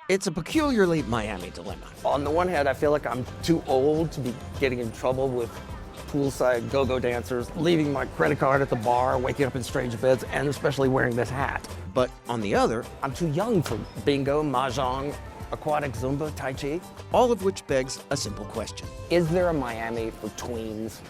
It's a peculiarly Miami dilemma. On the one hand, I feel like I'm too old to be getting in trouble with poolside go-go dancers, leaving my credit card at the bar, waking up in strange beds, and especially wearing this hat. But on the other, I'm too young for bingo, mahjong, aquatic Zumba, Tai Chi. all of which begs a simple question. Is there a Miami for tweens?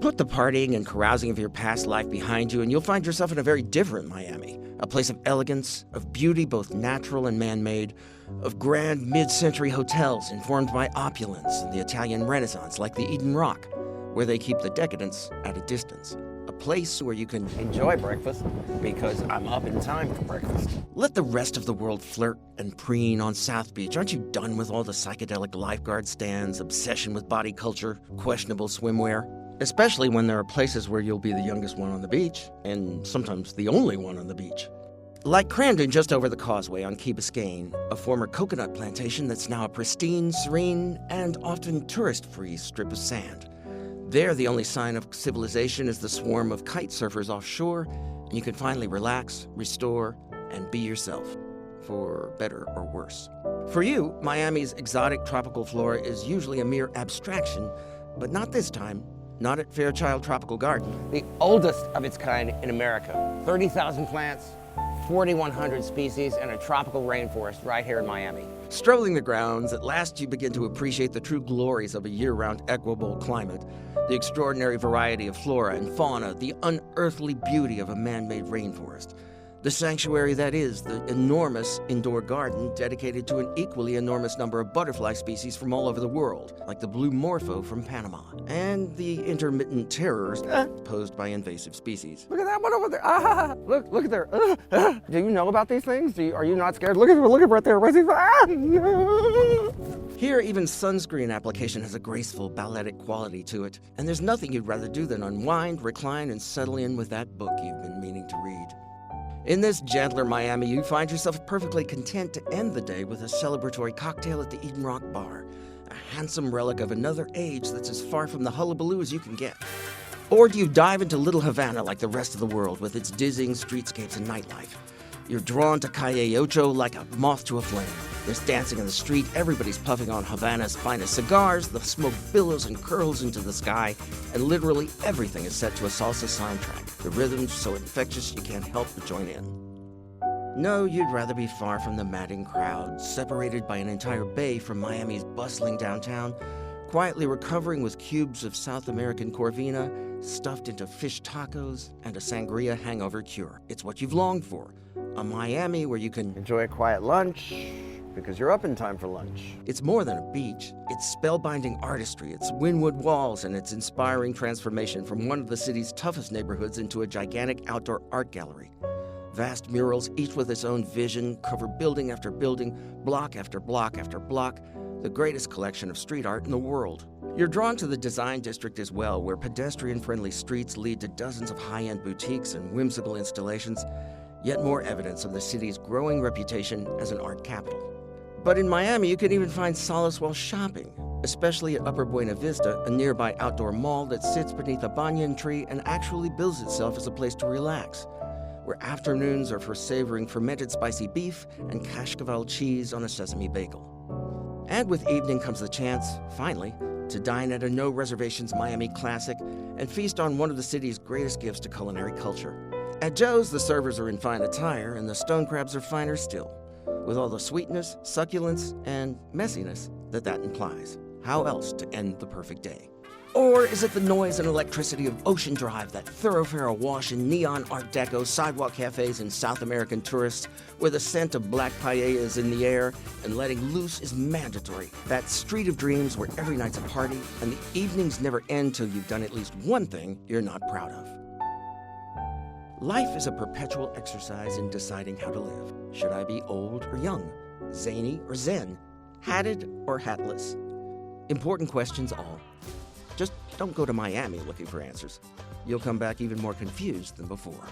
Put the partying and carousing of your past life behind you, and you'll find yourself in a very different Miami. A place of elegance, of beauty both natural and man-made, of grand mid-century hotels informed by opulence and the Italian Renaissance, like the Eden Rock, where they keep the decadence at a distance. A place where you can Enjoy breakfast, because I'm up in time for breakfast. let the rest of the world flirt and preen on South Beach. Aren't you done with all the psychedelic lifeguard stands, obsession with body culture, questionable swimwear? Especially when there are places where you'll be the youngest one on the beach, and sometimes the only one on the beach. Like Crandon, just over the causeway on Key Biscayne, a former coconut plantation that's now a pristine, serene, and often tourist-free strip of sand. There, the only sign of civilization is the swarm of kite surfers offshore, and you can finally relax, restore, and be yourself, for better or worse. For you, Miami's exotic tropical flora is usually a mere abstraction, but not this time. Not at Fairchild Tropical Garden. The oldest of its kind in America. 30,000 plants, 4,100 species, and a tropical rainforest right here in Miami. Strolling the grounds, at last you begin to appreciate the true glories of a year-round equable climate, the extraordinary variety of flora and fauna, the unearthly beauty of a man-made rainforest, the sanctuary that is the enormous indoor garden dedicated to an equally enormous number of butterfly species from all over the world, like the blue morpho from Panama, and the intermittent terrors posed by invasive species. Look at that one over there. Ah, look at there. Do you know about these things? Are you not scared? Look right there. Ah, no. Here, even sunscreen application has a graceful, balletic quality to it, and there's nothing you'd rather do than unwind, recline, and settle in with that book you've been meaning to read. In this gentler Miami, you find yourself perfectly content to end the day with a celebratory cocktail at the Eden Rock Bar, a handsome relic of another age that's as far from the hullabaloo as you can get. Or do you dive into Little Havana like the rest of the world with its dizzying streetscapes and nightlife? You're drawn to Calle Ocho like a moth to a flame. There's dancing in the street, everybody's puffing on Havana's finest cigars, the smoke billows and curls into the sky, and literally everything is set to a salsa soundtrack. The rhythm's so infectious you can't help but join in. No, you'd rather be far from the madding crowd, separated by an entire bay from Miami's bustling downtown, quietly recovering with cubes of South American Corvina, stuffed into fish tacos, and a sangria hangover cure. It's what you've longed for. A Miami where you can Enjoy a quiet lunch, because you're up in time for lunch. It's more than a beach. It's spellbinding artistry, it's windward walls, and its inspiring transformation from one of the city's toughest neighborhoods into a gigantic outdoor art gallery. Vast murals, each with its own vision, cover building after building, block after block after block, the greatest collection of street art in the world. You're drawn to the design district as well, where pedestrian-friendly streets lead to dozens of high-end boutiques and whimsical installations, yet more evidence of the city's growing reputation as an art capital. But in Miami, you can even find solace while shopping, especially at Upper Buena Vista, a nearby outdoor mall that sits beneath a banyan tree and actually bills itself as a place to relax, where afternoons are for savoring fermented spicy beef and Kashkaval cheese on a sesame bagel. And with evening comes the chance, finally, to dine at a no-reservations Miami classic and feast on one of the city's greatest gifts to culinary culture. At Joe's, the servers are in fine attire and the stone crabs are finer still, with all the sweetness, succulence, and messiness that implies. How else to end the perfect day? Or is it the noise and electricity of Ocean Drive, that thoroughfare awash in neon art deco, sidewalk cafes, and South American tourists, where the scent of black paella is in the air and letting loose is mandatory? That street of dreams where every night's a party and the evenings never end till you've done at least one thing you're not proud of. Life is a perpetual exercise in deciding how to live. Should I be old or young? Zany or zen? Hatted or hatless? Important questions all. Just don't go to Miami looking for answers. You'll come back even more confused than before.